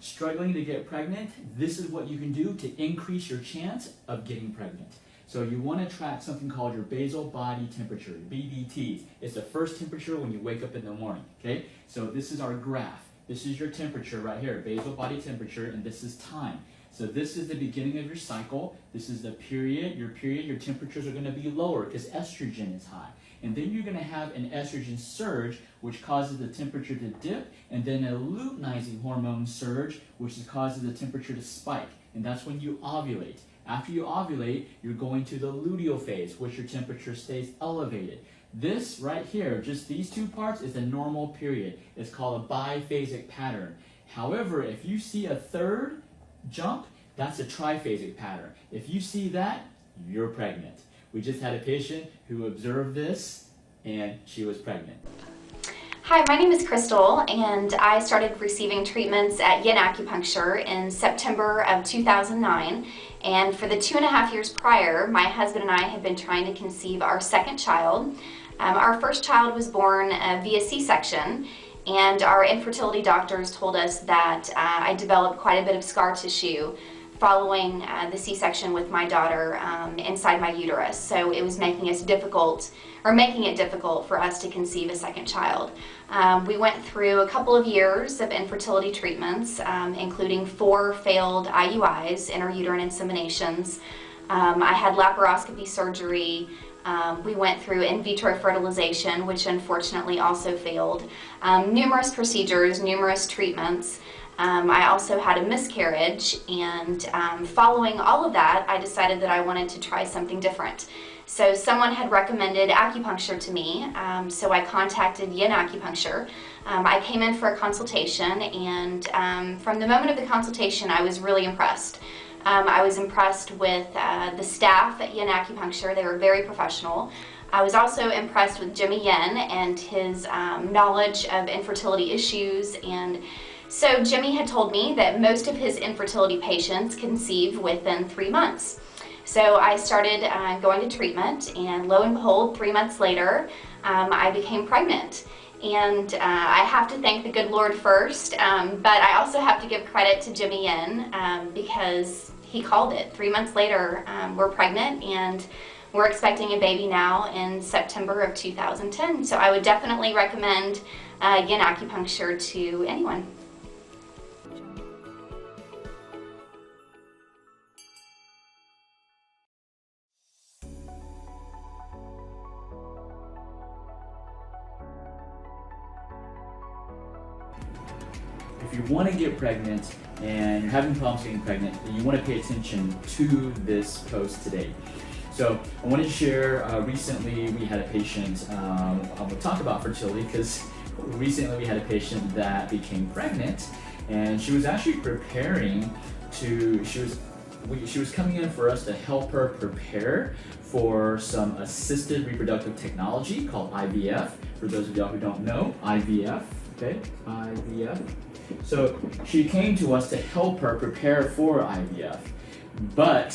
struggling to get pregnant, this is what you can do to increase your chance of getting pregnant. So you want to track something called your basal body temperature, BBT. It's the first temperature when you wake up in the morning, okay? So this is our graph. This is your temperature right here, basal body temperature, and this is time. So this is the beginning of your cycle. This is the period. Your temperatures are going to be lower because estrogen is high. And then you're going to have an estrogen surge, which causes the temperature to dip, and then a luteinizing hormone surge, which causes the temperature to spike. And that's when you ovulate. After you ovulate, you're going to the luteal phase, which your temperature stays elevated. This right here, just these two parts, is a normal period. It's called a biphasic pattern. However, if you see a third jump, that's a triphasic pattern. If you see that, you're pregnant. We just had a patient who observed this, and she was pregnant. Hi, my name is Crystal, and I started receiving treatments at Yin Acupuncture in September of 2009. And for the 2.5 years prior, my husband and I had been trying to conceive our second child. Our first child was born via C-section, and our infertility doctors told us that I developed quite a bit of scar tissue following the C-section with my daughter inside my uterus. So it was making it difficult for us to conceive a second child. We went through a couple of years of infertility treatments, including 4 failed IUIs, intrauterine inseminations. I had laparoscopy surgery. We went through in vitro fertilization, which unfortunately also failed. Numerous procedures, numerous treatments. I also had a miscarriage, and following all of that, I decided that I wanted to try something different. So someone had recommended acupuncture to me, so I contacted Yin Acupuncture. I came in for a consultation, and from the moment of the consultation, I was really impressed. I was impressed with the staff at Yin Acupuncture. They were very professional. I was also impressed with Jimmy Yin and his knowledge of infertility issues. And so Jimmy had told me that most of his infertility patients conceive within 3 months. So I started going to treatment, and lo and behold, 3 months later, I became pregnant. And I have to thank the good Lord first, but I also have to give credit to Jimmy Yin because he called it. 3 months later, we're pregnant, and we're expecting a baby now in September of 2010. So I would definitely recommend Yin Acupuncture to anyone. If you want to get pregnant and you're having problems getting pregnant, then you want to pay attention to this post today. So I want to share, recently we had a patient, I will talk about fertility because recently we had a patient that became pregnant, and she was actually preparing to, she was coming in for us to help her prepare for some assisted reproductive technology called IVF. For those of y'all who don't know, IVF, okay, IVF. So she came to us to help her prepare for IVF. But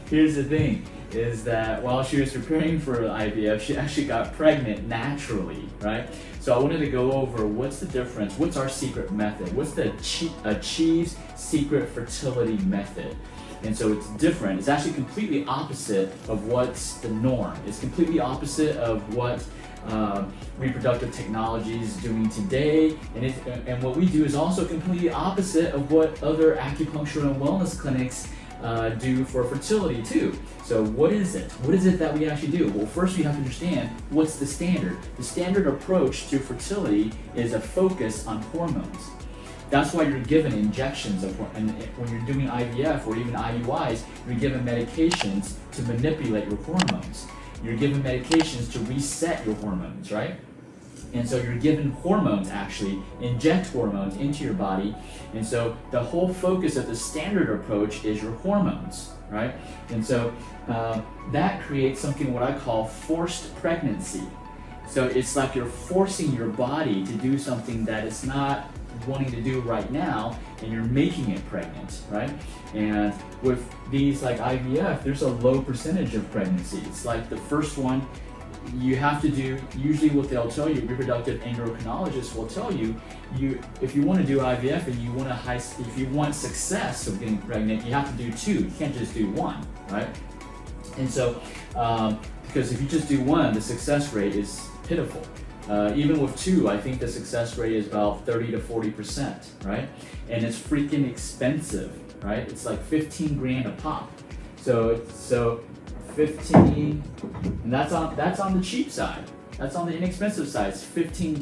here's the thing, is that while she was preparing for IVF, she actually got pregnant naturally, right? So I wanted to go over what's the difference, what's our secret method, what's the Achieve's secret fertility method. And so it's different. It's actually completely opposite of what's the norm. It's completely opposite of what reproductive technology is doing today, and what we do is also completely opposite of what other acupuncture and wellness clinics do for fertility too. So what is it? What is it that we actually do? Well, first we have to understand what's the standard. The standard approach to fertility is a focus on hormones. That's why you're given injections of, and when you're doing IVF or even IUIs, you're given medications to manipulate your hormones. You're given medications to reset your hormones, right? And so you're given hormones, actually, inject hormones into your body. And so the whole focus of the standard approach is your hormones, right? And so that creates something what I call forced pregnancy. So it's like you're forcing your body to do something that it's not wanting to do right now, and you're making it pregnant, right? And with these like IVF, there's a low percentage of pregnancy. It's like the first one, you have to do, usually what they'll tell you, reproductive endocrinologists will tell you, if you want to do IVF and if you want success of getting pregnant, you have to do 2. You can't just do 1, right? And so, because if you just do 1, the success rate is pitiful. Even with 2, I think the success rate is about 30 to 40%, right? And it's freaking expensive, right? It's like 15 grand a pop. So 15, and that's on the cheap side. That's on the inexpensive side. It's $15,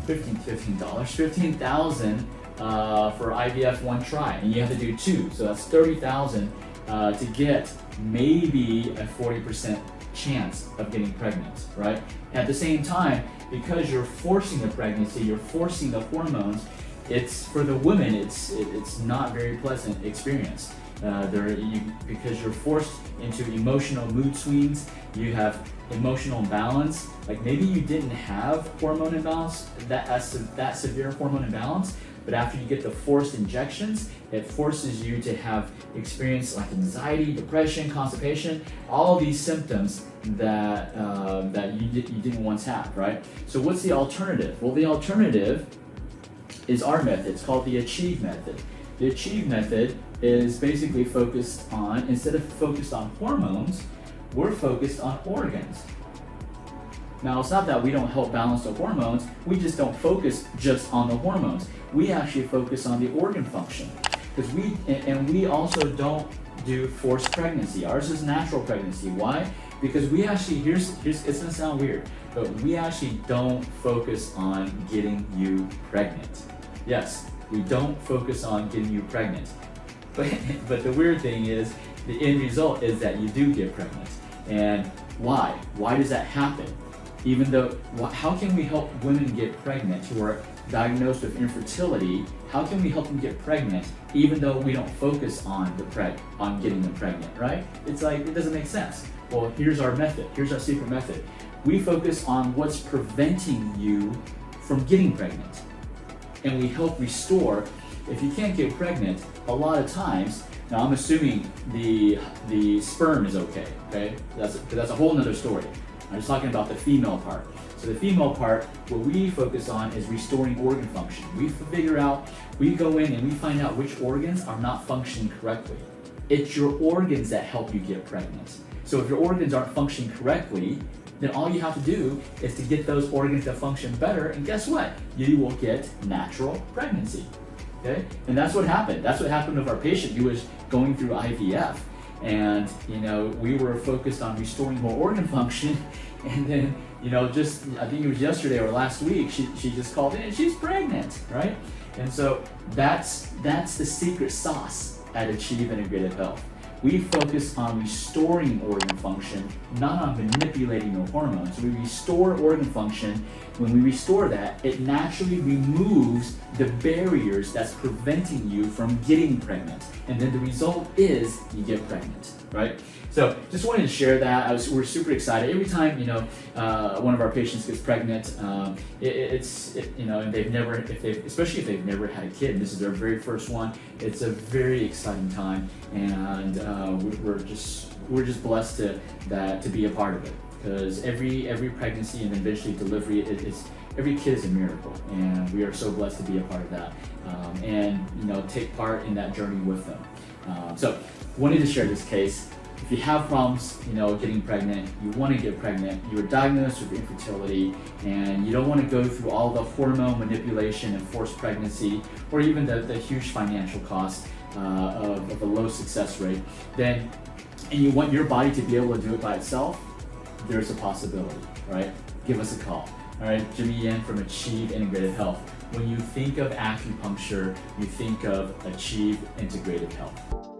$15,000 for IVF 1 try, and you have to do 2. So that's $30,000 to get maybe a 40% chance of getting pregnant, right? At the same time, because you're forcing the pregnancy, you're forcing the hormones. It's for the women. It's not very pleasant experience. Because you're forced into emotional mood swings, you have emotional imbalance. Like maybe you didn't have hormone imbalance, that severe hormone imbalance, but after you get the forced injections, it forces you to have experience like anxiety, depression, constipation, all of these symptoms that you didn't once have, right? So what's the alternative? Well, the alternative is our method. It's called the Achieve method. The Achieve method is basically focused on, instead of focused on hormones, we're focused on organs. Now, it's not that we don't help balance the hormones, we just don't focus just on the hormones. We actually focus on the organ function. Because we also don't do forced pregnancy. Ours is natural pregnancy. Why? Because we actually, it's gonna sound weird, but we actually don't focus on getting you pregnant. Yes, we don't focus on getting you pregnant. But the weird thing is, the end result is that you do get pregnant. And why? Why does that happen? Even though, how can we help women get pregnant who are diagnosed with infertility? How can we help them get pregnant even though we don't focus on getting them pregnant, right? It's like, it doesn't make sense. Well, here's our method. Here's our secret method. We focus on what's preventing you from getting pregnant. And we help restore. If you can't get pregnant, a lot of times, now I'm assuming the sperm is okay? That's a whole nother story. I'm just talking about the female part. So the female part, what we focus on is restoring organ function. We go in and we find out which organs are not functioning correctly. It's your organs that help you get pregnant. So if your organs aren't functioning correctly, then all you have to do is to get those organs to function better, and guess what? You will get natural pregnancy. Okay? And that's what happened. That's what happened with our patient who was going through IVF. And we were focused on restoring her organ function, and then just, I think it was yesterday or last week, she just called in and she's pregnant, right? And so that's the secret sauce at Achieve Integrative Health. We focus on restoring organ function, not on manipulating the hormones. We restore organ function. When we restore that, it naturally removes the barriers that's preventing you from getting pregnant. And then the result is you get pregnant, right? So just wanted to share that. We're super excited. Every time one of our patients gets pregnant, and especially if they've never had a kid, and this is their very first one, it's a very exciting time, and we're just blessed to be a part of it. Because every pregnancy and eventually delivery, every kid is a miracle, and we are so blessed to be a part of that, and take part in that journey with them. So wanted to share this case. If you have problems, getting pregnant, you want to get pregnant, you were diagnosed with infertility, and you don't want to go through all the hormone manipulation and forced pregnancy, or even the huge financial cost of a low success rate, and you want your body to be able to do it by itself, there's a possibility, right? Give us a call. All right, Jimmy Yen from Achieve Integrative Health. When you think of acupuncture, you think of Achieve Integrative Health.